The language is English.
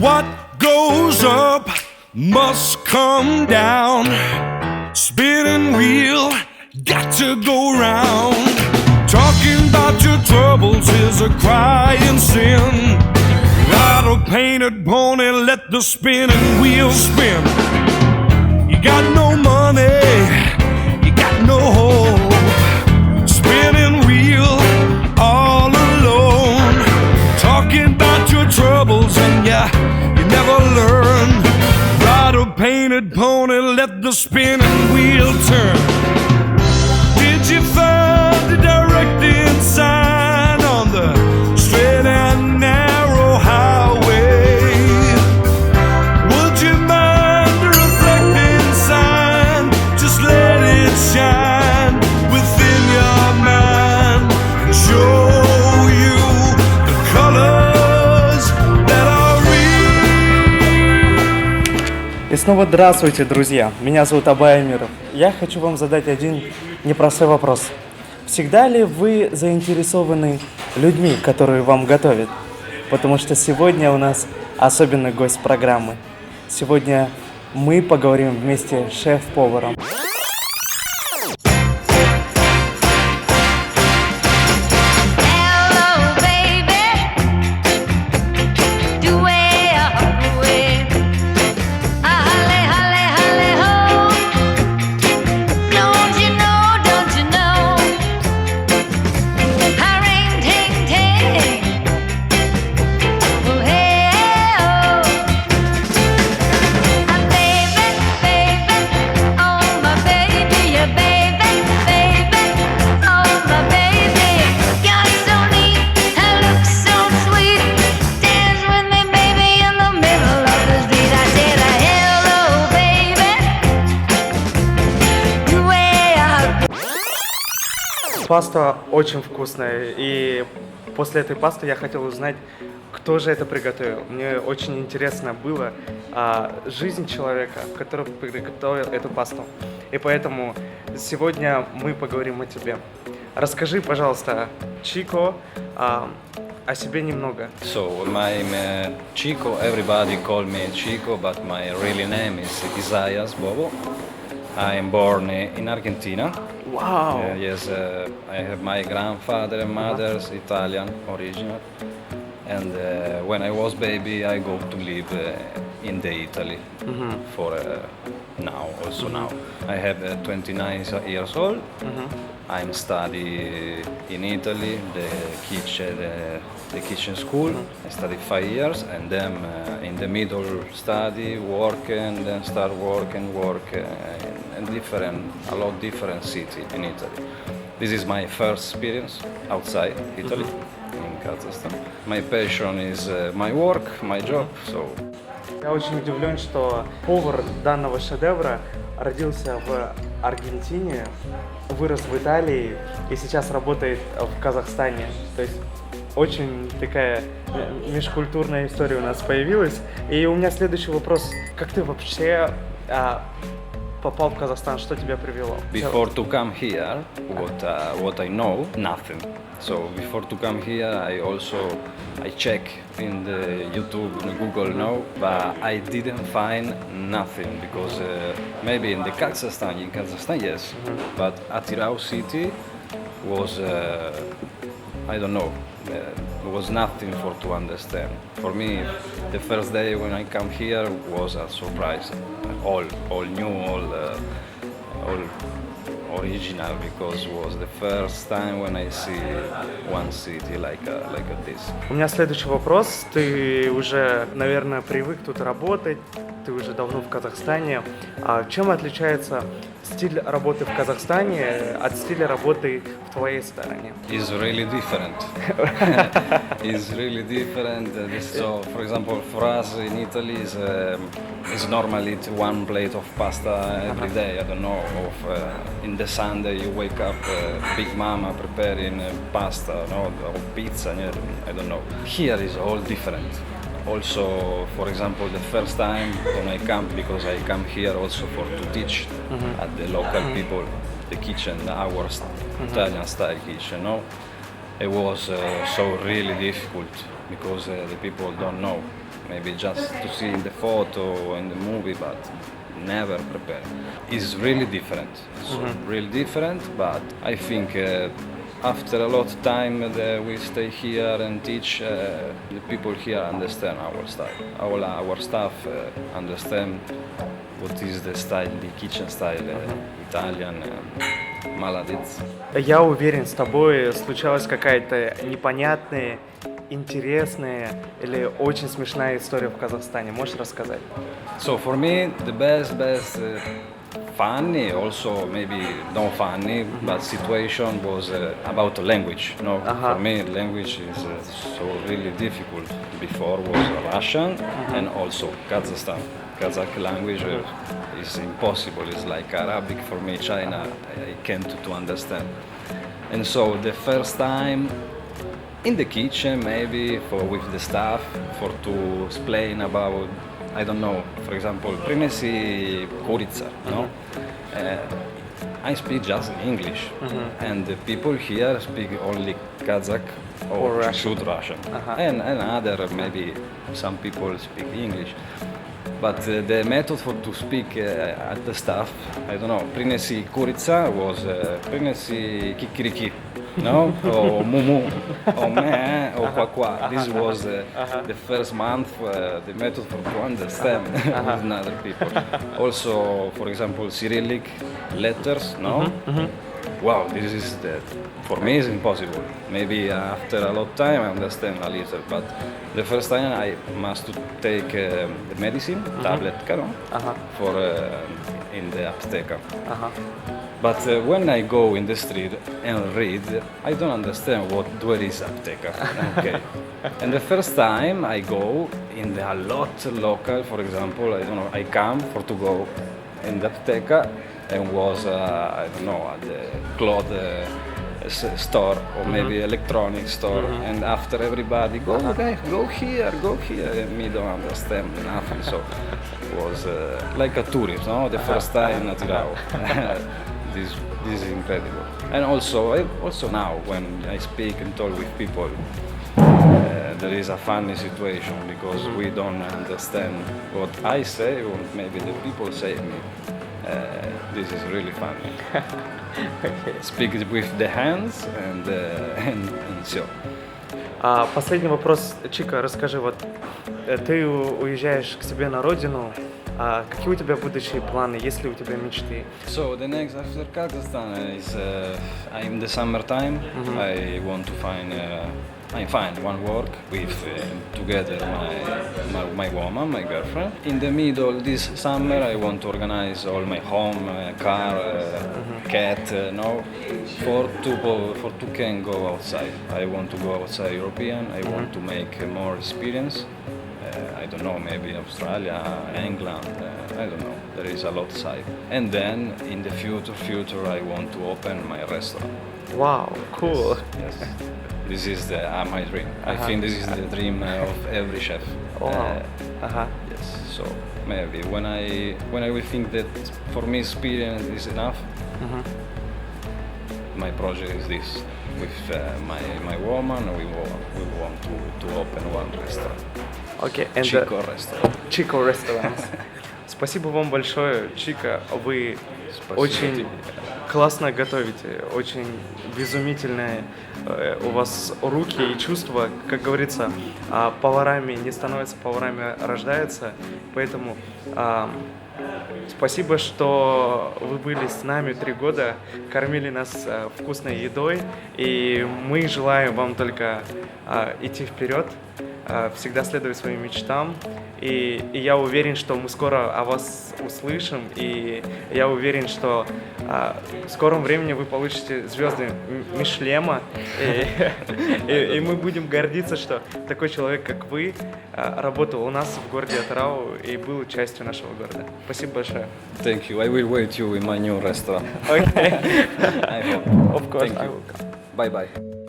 What goes up must come down. Spinning wheel, got to go round. Talking about your troubles is a crying sin. Ride a painted pony, let the spinning wheel spin. You got no money, you got no hope. Spinning wheel, all alone. Talking about your troubles and you never learn. Ride a painted pony, let the spinning wheel turn. Did you find the directing sign on the straight and narrow highway? Would you mind the reflecting sign? Just let it shine within your mind and show you the colors that are real. И снова здравствуйте, друзья! Меня зовут Абай Амиров. Я хочу вам задать один непростой вопрос. Всегда ли вы заинтересованы людьми, которые вам готовят? Потому что сегодня у нас особенный гость программы. Сегодня мы поговорим вместе с шеф-поваром. Паста очень вкусная, и после этой пасты я хотел узнать, кто же это приготовил. Мне очень интересно было жизнь человека, который приготовил эту пасту. И поэтому сегодня мы поговорим о тебе. Расскажи, пожалуйста, Chico, о себе немного. So my name Chico. Everybody call me Chico, but my real name is Isaias Bobo. I am born in Argentina. Wow! Yes, I have my grandfather and mother's Italian original. And when I was baby, I go to live in the Italy for now. Also now, I have 29 years old. I'm study in Italy the kitchen school. I study 5 years, and then in the middle study, work, and then start work in a lot different city in Italy. This is my first experience outside Italy, in Kazakhstan. My passion is my work, my job. So. Я очень удивлен, что повар данного шедевра родился в Аргентине, вырос в Италии и сейчас работает в Казахстане. То есть очень такая межкультурная история у нас появилась. И у меня следующий вопрос. Как ты вообще попал в Казахстан? Что тебя привело? Before to come here, what I know, nothing. So before to come here, I check in the YouTube, in Google now, but I didn't find nothing because maybe in Kazakhstan, yes, but Atirau city was, I don't know, was nothing for to understand. For me, the first day when I come here was a surprise, all new, all original, because it was the first time when I see one city like this. У меня следующий вопрос. Ты уже, наверное, привык тут работать, ты уже давно в Казахстане. Чем отличается стиль работы в Казахстане от стиля работы в твоей стране? It's really different. It's really different. So, for example, for us in Italy is normally one plate of pasta every day. I don't know. In the Sunday you wake up, Big Mama preparing pasta, no, or pizza. I don't know. Here is all different. Also, for example, the first time when I come, because I come here also to teach at the local people the kitchen, our Italian style kitchen. No, it was so really difficult because the people don't know maybe just to see in the photo, in the movie, but never prepare. It's really different. So really different, but I think after a lot of time that we stay here and teach, the people here understand our style. Our staff understand what is the style, the kitchen style, Italian, Maladits. Я уверен, с тобой случалась какая-то непонятная, интересная или очень смешная история в Казахстане. Можешь рассказать? So for me, the best funny, also maybe not funny, but situation was about the language. No, for me, language is so really difficult. Before was Russian and also Kazakhstan. Kazakh language is impossible. It's like Arabic for me. China, I can't to understand. And so the first time in the kitchen, maybe for with the staff, for to explain about, I don't know, for example, принеси курица, no? I speak just English, and the people here speak only Kazakh or Russian. Russian, and other maybe some people speak English. But the method for to speak at the staff, I don't know, принеси курица was принеси кикирики. No, or mumu, or meh, or kwakwa. This was the first month, the method for to understand with other people. Also, for example, Cyrillic letters, no? Wow, this is for me is impossible. Maybe after a lot of time I understand a little, but the first time I must to take the medicine, tablet, for in the Azteca. But when I go in the street and read, I don't understand where is Apteca. Okay. And the first time I go in the a lot local, for example, I don't know, I come for to go in the Apteca and was I don't know at the cloth store or maybe electronic store, and after everybody go okay, go here, and me don't understand nothing. So it was like a tourist, no? The first time in Atirao. This is incredible. And also now when I speak and talk with people, there is a funny situation because we don't understand what I say or maybe the people say to me. This is really funny. Speak with the hands and so. Последний вопрос, Чика, расскажи, вот ты уезжаешь к себе на родину, какие у тебя будущие планы, есть ли у тебя мечты? So the next after Kazakhstan is in the summertime. I want to find one work with together my woman, my girlfriend. In the middle this summer I want to organize all my home, car, cat, no, for to can go outside. I want to go outside European. I want to make more experience. I don't know, maybe Australia, England, I don't know. There is a lot side. And then in the future I want to open my restaurant. Wow, cool. Yes. This is my dream. I think this is the dream of every chef. Wow. Yes. So maybe when I will think that for me experience is enough, my project is this. With my woman, we want to open one restaurant. Okay, Chico restaurant. Chico Restaurants. Спасибо вам большое, Чика. Вы Спасибо очень тебе. классно готовите, очень изумительные у вас руки и чувства. Как говорится, поварами не становятся, поварами рождаются. Поэтому спасибо, что вы были с нами 3 года, кормили нас вкусной едой. И мы желаем вам только идти вперед, всегда следовать своим мечтам. И я уверен, что мы скоро о вас услышим. И я уверен, что в скором времени вы получите звезды Мишлема. И мы будем гордиться, что такой человек, как вы, работал у нас в городе Атырау и был частью нашего города. Спасибо большое. Thank you. I will wait you in my new restaurant. Okay. I hope. Of course, Thank I you. will come. Bye bye.